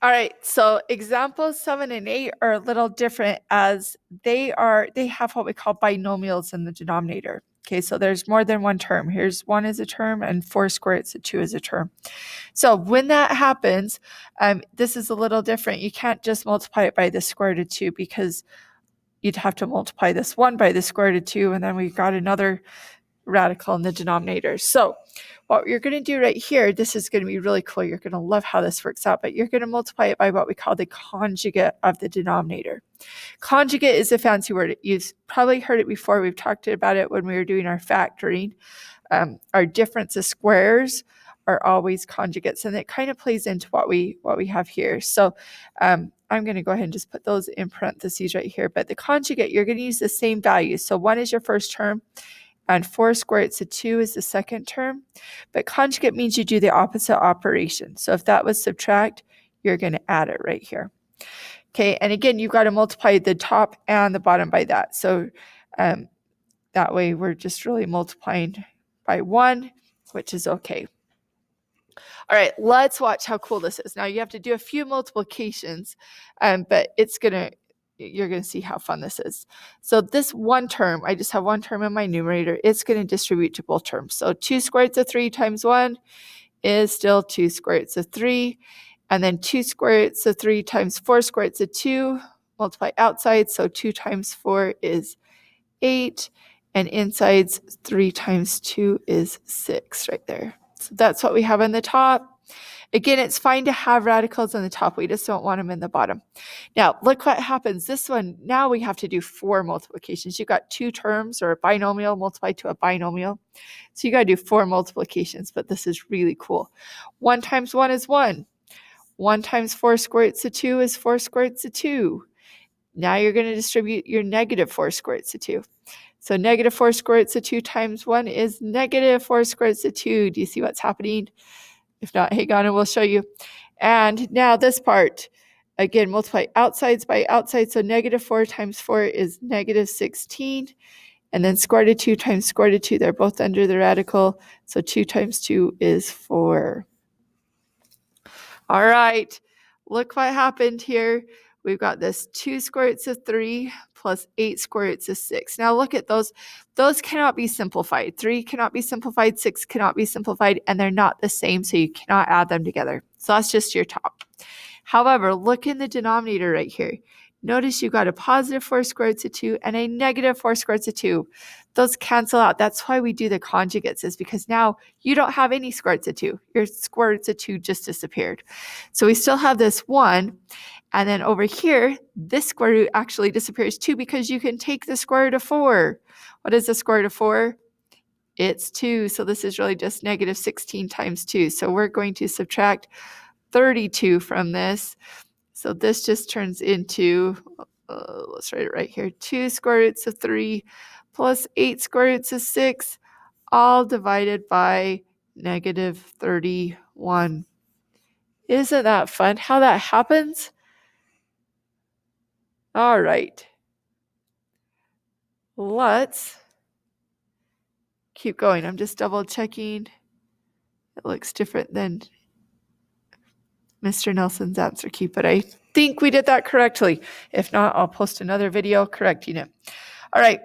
All right, so examples 7 and 8 are a little different as they have what we call binomials in the denominator. Okay, so there's more than one term. Here's 1 is a term and 4 squared, so 2 is a term. So when that happens, this is a little different. You can't just multiply it by the square root of 2 because you'd have to multiply this 1 by the square root of 2, and then we've got another radical in the denominator. So what you're going to do right here, this is going to be really cool. You're going to love how this works out, but you're going to multiply it by what we call the conjugate of the denominator. Conjugate is a fancy word. You've probably heard it before. We've talked about it when we were doing our factoring. Our difference of squares are always conjugates, and it kind of plays into what we have here. So I'm going to go ahead and just put those in parentheses right here. But the conjugate, you're going to use the same value. So 1 is your first term, and 4 squared roots of 2 is the second term. But conjugate means you do the opposite operation. So if that was subtract, you're going to add it right here. Okay, and again, you've got to multiply the top and the bottom by that. So that way we're just really multiplying by 1, which is okay. All right, let's watch how cool this is. Now you have to do a few multiplications, but you're going to see how fun this is. So this one term, I just have one term in my numerator. It's going to distribute to both terms. So 2 squared roots of 3 times 1 is still 2 squared roots of 3. And then 2 squared roots of 3 times 4 squared roots of 2, multiply outside. So 2 times 4 is 8. And inside 3 times 2 is 6 right there. So that's what we have on the top. Again, it's fine to have radicals on the top. We just don't want them in the bottom. Now, look what happens. This one, now we have to do 4 multiplications. You've got 2 terms or a binomial multiplied to a binomial. So you got to do 4 multiplications, but this is really cool. 1 times 1 is 1. 1 times 4 squared roots of 2 is 4 squared roots of 2. Now you're going to distribute your negative 4 squared roots of 2. So negative 4 squared roots of 2 times 1 is negative 4 squared roots of 2. Do you see what's happening? If not, hang on and we'll show you. And now this part, again, multiply outsides by outside. So negative 4 times 4 is negative 16. And then square root of 2 times square root of 2, they're both under the radical. So 2 times 2 is 4. All right, look what happened here. We've got this 2 square roots of 3 plus 8 square roots of 6. Now look at those. Those cannot be simplified. 3 cannot be simplified, 6 cannot be simplified, and they're not the same, so you cannot add them together. So that's just your top. However, look in the denominator right here. Notice you've got a positive 4 square roots of 2 and a negative 4 square roots of 2. Those cancel out. That's why we do the conjugates, is because now you don't have any square roots of 2. Your square roots of 2 just disappeared. So we still have this 1. And then over here, this square root actually disappears too because you can take the square root of 4. What is the square root of 4? It's 2. So this is really just negative 16 times 2. So we're going to subtract 32 from this. So this just turns into, let's write it right here, 2 square roots of 3 plus 8 square roots of 6, all divided by negative 31. Isn't that fun how that happens? All right. Let's keep going. I'm just double checking. It looks different than Mr. Nelson's answer key, but I think we did that correctly. If not, I'll post another video correcting it. All right.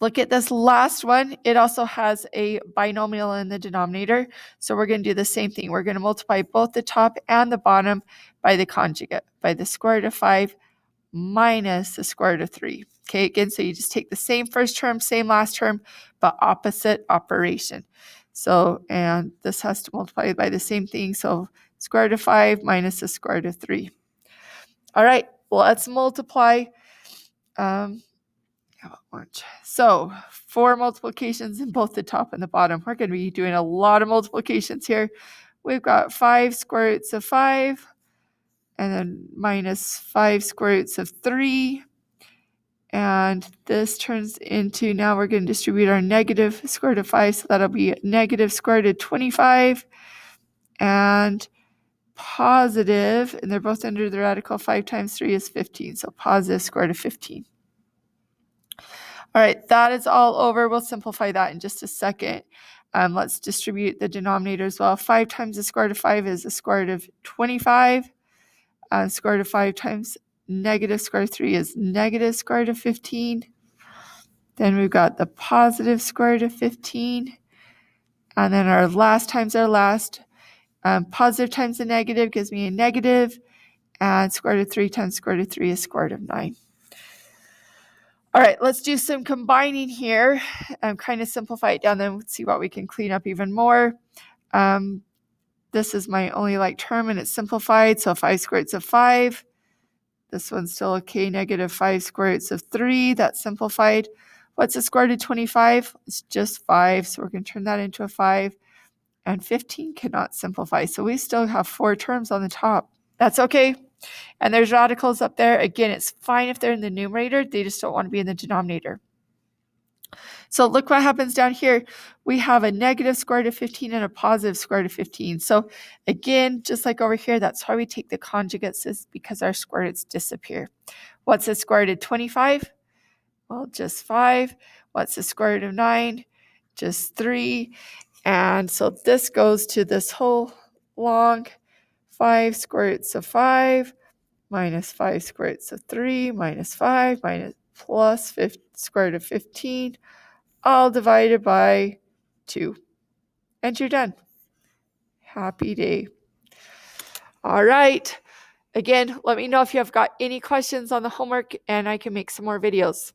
Look at this last one. It also has a binomial in the denominator. So we're going to do the same thing. We're going to multiply both the top and the bottom by the conjugate, by the square root of 5 minus the square root of 3. Okay, again, so you just take the same first term, same last term, but opposite operation. So, and this has to multiply by the same thing. So square root of 5 minus the square root of 3. All right, let's multiply. So 4 multiplications in both the top and the bottom. We're going to be doing a lot of multiplications here. We've got 5 square roots of 5, and then minus 5 square roots of 3. And this turns into, now we're going to distribute our negative square root of 5, so that'll be negative square root of 25, and positive, and they're both under the radical, 5 times 3 is 15, so positive square root of 15. All right, that is all over. We'll simplify that in just a second. Let's distribute the denominator as well. 5 times the square root of 5 is the square root of 25. Square root of 5 times negative square root of 3 is negative square root of 15. Then we've got the positive square root of 15. And then our last times our last. Positive times the negative gives me a negative. And square root of 3 times square root of 3 is square root of 9. All right, let's do some combining here and kind of simplify it down, then see what we can clean up even more. This is my only like term, and it's simplified. So 5 square roots of 5. This one's still okay. Negative 5 square roots of 3. That's simplified. What's the square root of 25? It's just 5. So we're going to turn that into a 5. And 15 cannot simplify. So we still have 4 terms on the top. That's okay. And there's radicals up there. Again, it's fine if they're in the numerator. They just don't want to be in the denominator. So look what happens down here. We have a negative square root of 15 and a positive square root of 15. So again, just like over here, that's why we take the conjugates, is because our square roots disappear. What's the square root of 25? Well, just 5. What's the square root of 9? Just 3. And so this goes to this whole long 5 square roots of 5 minus 5 square roots of 3 minus 5 minus plus square root of 15, all divided by 2. And you're done. Happy day. All right. Again, let me know if you have got any questions on the homework, and I can make some more videos.